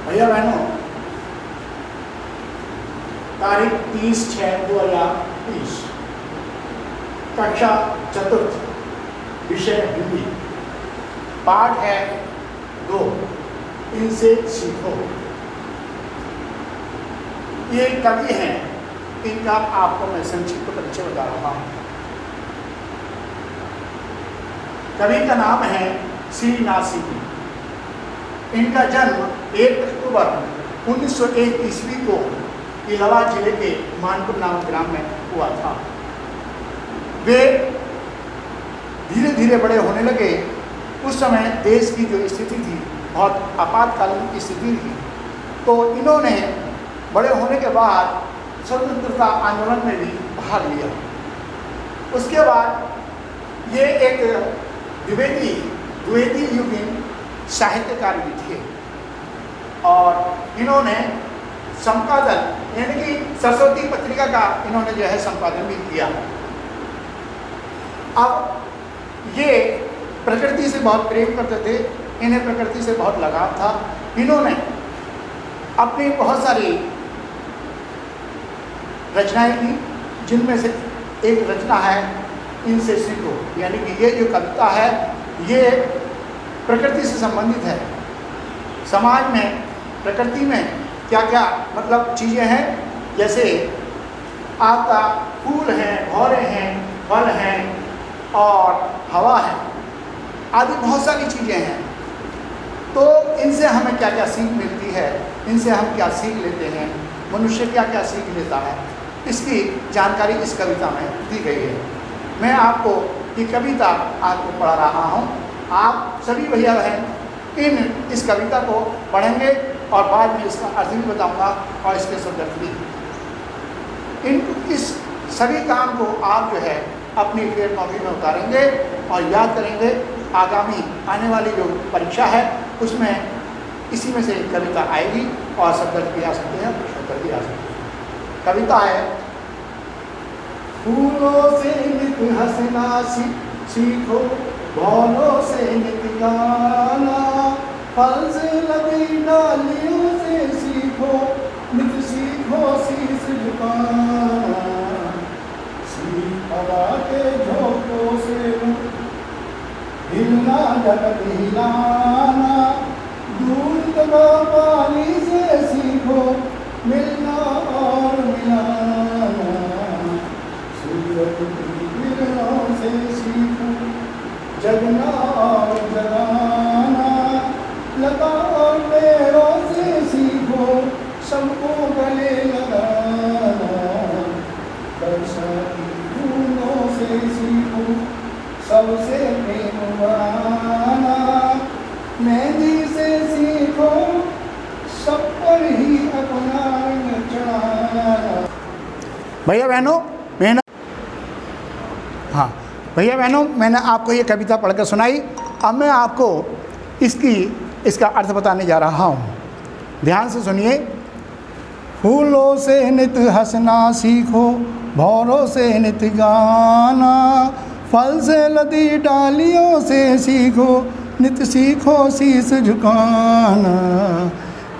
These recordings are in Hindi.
भैया बहनों, तारीख 30/6/2020, कक्षा चतुर्थ, विषय हिंदी, पाठ है 2, इनसे सीखो। ये कवि हैं, इनका आपको मैं संक्षिप्त परिचय बता रहा हूँ। कवि का नाम है श्री नासिकी। इनका जन्म 1 अक्टूबर 1901 ईस्वी को इलाहाबाद जिले के मानपुर नामक ग्राम में हुआ था। वे धीरे धीरे बड़े होने लगे। उस समय देश की जो स्थिति थी, बहुत आपातकालीन की स्थिति थी, तो इन्होंने बड़े होने के बाद स्वतंत्रता आंदोलन में भी भाग लिया। उसके बाद ये एक द्विवेदी युगीन साहित्यकार भी थे और इन्होंने संपादन यानी कि सरस्वती पत्रिका का इन्होंने जो है संपादन भी किया। अब ये प्रकृति से बहुत प्रेम करते थे, इन्हें प्रकृति से बहुत लगाव था। इन्होंने अपनी बहुत सारी रचनाएं की, जिनमें से एक रचना है इनसे सीखो। यानी कि ये जो कविता है ये प्रकृति से संबंधित है। समाज में प्रकृति में क्या क्या मतलब चीज़ें हैं, जैसे आपका फूल हैं, भौरे हैं, फल हैं और हवा है, आदि बहुत सारी चीज़ें हैं। तो इनसे हमें क्या क्या सीख मिलती है, इनसे हम क्या सीख लेते हैं, मनुष्य क्या क्या सीख लेता है, इसकी जानकारी इस कविता में दी गई है। मैं आपको ये कविता आपको पढ़ा रहा हूँ। आप सभी भैया बहन इस कविता को पढ़ेंगे और बाद में इसका अर्थ भी बताऊंगा और इसके शब्दार्थ भी। इस सभी काम को आप जो है अपनी फेयर कॉपी में उतारेंगे और याद करेंगे। आगामी आने वाली जो परीक्षा है उसमें इसी में से कविता आएगी और शब्दार्थ भी आ सकते हैं, प्रश्नोत्तर भी आ सकते हैं। कविता है, फूलों से नित हंसना सीखो, भौरों से नित गाना, फल से लगी डालियों से सीखो, नित सीखो शीश झुकाना, सीख हवा के झोंकों से हिलना जगत हिलाना, दूर दबा पानी से सीखो, मिलना और मिलाना, सूरज की किरणों से सीखो, जगना और जगाना, लता और पेड़ों से सीखो, सबको गले लगाना, वर्षा की बूंदों से सीखो, सबसे प्रेम बढ़ाना, मेहंदी से सीखो, सब पर ही अपना रंग चढ़ाना। भैया बहनों भैया बहनों, मैंने आपको ये कविता पढ़कर सुनाई। अब मैं आपको इसका अर्थ बताने जा रहा हूँ। ध्यान से सुनिए। फूलों से नित हंसना सीखो, भौरों से नित गाना, फल से लदी डालियों से सीखो, नित सीखो शीश झुकाना,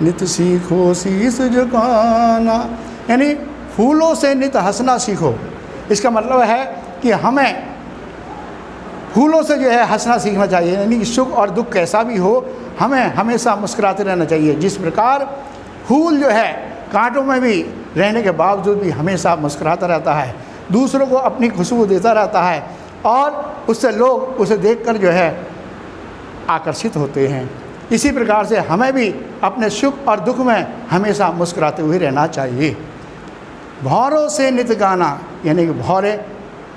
नित सीखो शीश झुकाना। यानी फूलों से नित हंसना सीखो। इसका मतलब है कि हमें फूलों से जो है हंसना सीखना चाहिए। यानी कि सुख और दुख कैसा भी हो, हमें हमेशा मुस्कुराते रहना चाहिए। जिस प्रकार फूल जो है कांटों में भी रहने के बावजूद भी हमेशा मुस्कुराता रहता है, दूसरों को अपनी खुशबू देता रहता है और उससे लोग उसे देखकर जो है आकर्षित होते हैं। इसी प्रकार से हमें भी अपने सुख और दुख में हमेशा मुस्कुराते हुए रहना चाहिए। भौरों से नित गाना, यानी कि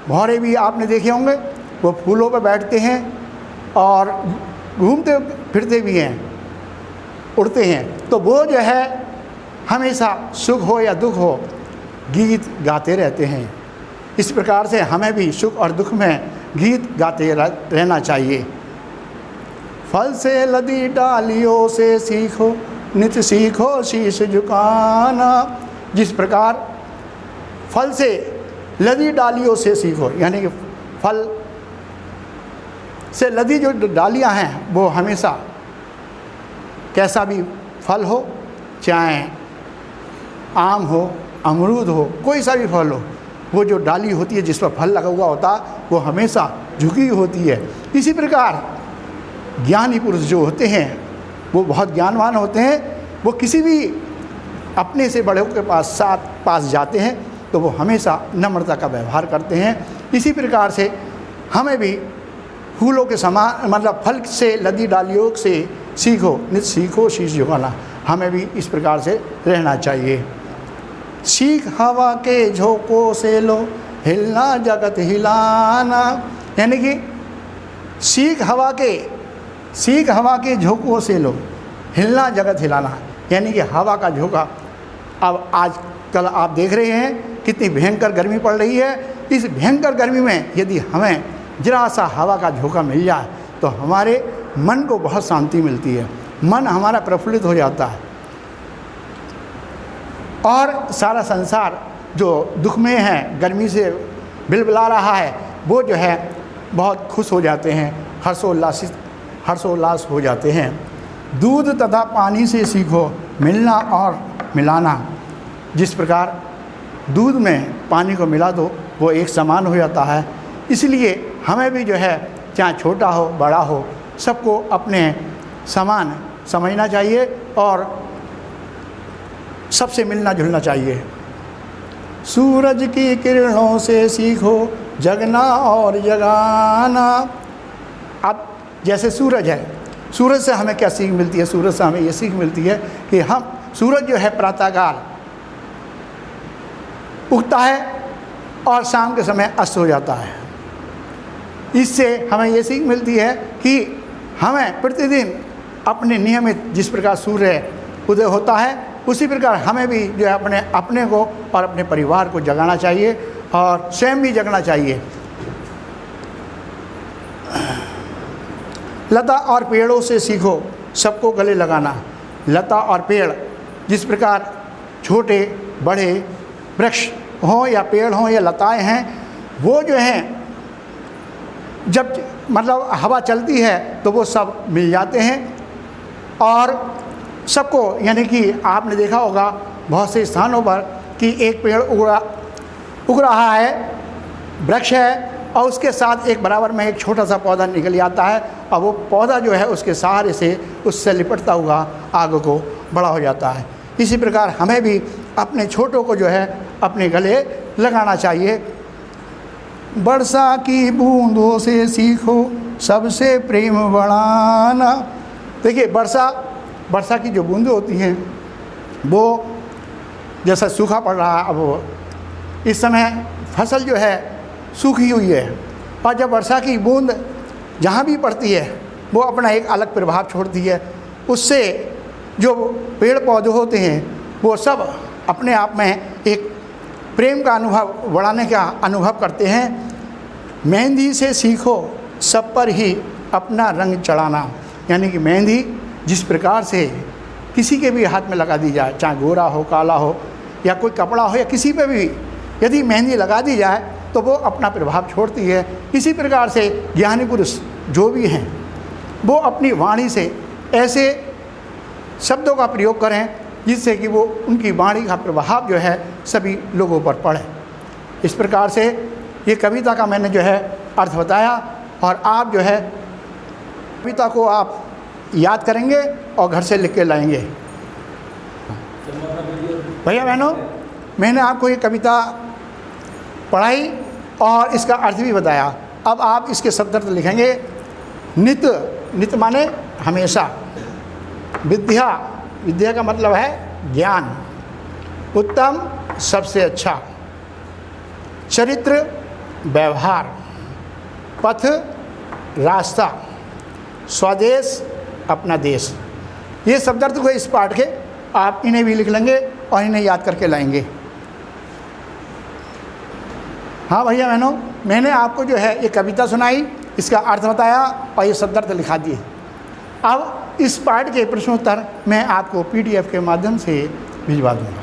भौरे भी आपने देखे होंगे, वो फूलों पर बैठते हैं और घूमते फिरते भी हैं, उड़ते हैं। तो वो जो है हमेशा सुख हो या दुख हो गीत गाते रहते हैं। इस प्रकार से हमें भी सुख और दुख में गीत गाते रहना चाहिए। फल से लदी डालियों से सीखो, नित सीखो शीश झुकाना। जिस प्रकार फल से लदी डालियों से सीखो, यानी कि फल से लदी जो डालियां हैं वो हमेशा कैसा भी फल हो चाहे आम हो, अमरूद हो, कोई सा भी फल हो, वो जो डाली होती है जिस पर फल लगा हुआ होता वो हमेशा झुकी होती है। इसी प्रकार ज्ञानी पुरुष जो होते हैं वो बहुत ज्ञानवान होते हैं, वो किसी भी अपने से बड़ों के पास जाते हैं तो वो हमेशा नम्रता का व्यवहार करते हैं। इसी प्रकार से हमें भी फूलों के समान मतलब फल से लदी डालियों से सीखो, नित सीखो शीश झुकाना, हमें भी इस प्रकार से रहना चाहिए। सीख हवा के झोंकों से लो, हिलना जगत हिलाना, यानी कि सीख हवा के झोंकों से लो, हिलना जगत हिलाना, यानी कि हवा का झोंका। अब आजकल आप देख रहे हैं कितनी भयंकर गर्मी पड़ रही है। इस भयंकर गर्मी में यदि हमें जरा सा हवा का झोंका मिल जाए तो हमारे मन को बहुत शांति मिलती है, मन हमारा प्रफुल्लित हो जाता है और सारा संसार जो दुख में है, गर्मी से बिलबिला रहा है, वो जो है बहुत खुश हो जाते हैं, हर्षोल्लास हो जाते हैं। दूध तथा पानी से सीखो मिलना और मिलाना, जिस प्रकार दूध में पानी को मिला दो वो एक समान हो जाता है। इसलिए हमें भी जो है चाहे छोटा हो बड़ा हो सबको अपने समान समझना चाहिए और सबसे मिलना जुलना चाहिए। सूरज की किरणों से सीखो जगना और जगाना। अब जैसे सूरज है, सूरज से हमें क्या सीख मिलती है? सूरज से हमें ये सीख मिलती है कि हम सूरज जो है प्रातःकाल उगता है और शाम के समय अस्त हो जाता है। इससे हमें ये सीख मिलती है कि हमें प्रतिदिन अपने नियमित जिस प्रकार सूर्य उदय होता है उसी प्रकार हमें भी जो है अपने को और अपने परिवार को जगाना चाहिए और स्वयं भी जगना चाहिए। लता और पेड़ों से सीखो सबको गले लगाना। लता और पेड़ जिस प्रकार छोटे बड़े वृक्ष हों या पेड़ हों या लताएं हैं, वो जो हैं जब मतलब हवा चलती है तो वो सब मिल जाते हैं और सबको, यानी कि आपने देखा होगा बहुत से स्थानों पर कि एक पेड़ उग रहा है, वृक्ष है और उसके साथ एक बराबर में एक छोटा सा पौधा निकल आता है और वो पौधा जो है उसके सहारे से उससे लिपटता हुआ आगे को बड़ा हो जाता है। इसी प्रकार हमें भी अपने छोटों को जो है अपने गले लगाना चाहिए। वर्षा की बूंदों से सीखो सबसे प्रेम बढ़ाना। देखिए वर्षा की जो बूंदें होती हैं वो जैसा सूखा पड़ रहा है, अब इस समय फसल जो है सूखी हुई है और जब वर्षा की बूंद जहाँ भी पड़ती है वो अपना एक अलग प्रभाव छोड़ती है। उससे जो पेड़ पौधे होते हैं वो सब अपने आप में एक प्रेम का अनुभव बढ़ाने का अनुभव करते हैं। मेहंदी से सीखो सब पर ही अपना रंग चढ़ाना, यानी कि मेहंदी जिस प्रकार से किसी के भी हाथ में लगा दी जाए, चाहे गोरा हो काला हो या कोई कपड़ा हो या किसी पे भी यदि मेहंदी लगा दी जाए तो वो अपना प्रभाव छोड़ती है। इसी प्रकार से ज्ञानी पुरुष जो भी हैं वो अपनी वाणी से ऐसे शब्दों का प्रयोग करें जिससे कि वो उनकी वाणी का प्रभाव जो है सभी लोगों पर पड़े। इस प्रकार से ये कविता का मैंने जो है अर्थ बताया और आप जो है कविता को आप याद करेंगे और घर से लिख के लाएंगे। भैया बहनों, मैंने आपको ये कविता पढ़ाई और इसका अर्थ भी बताया। अब आप इसके शब्दार्थ लिखेंगे। नित माने हमेशा, विद्या का मतलब है ज्ञान, उत्तम सबसे अच्छा, चरित्र व्यवहार, पथ रास्ता, स्वदेश अपना देश। ये शब्दार्थ को इस पाठ के आप इन्हें भी लिख लेंगे और इन्हें याद करके लाएंगे। हाँ भैया बहनों, मैंने आपको जो है ये कविता सुनाई, इसका अर्थ बताया और ये शब्दार्थ लिखा दिए। अब इस पाठ के प्रश्नोत्तर मैं आपको PDF के माध्यम से भिजवा दूँगा।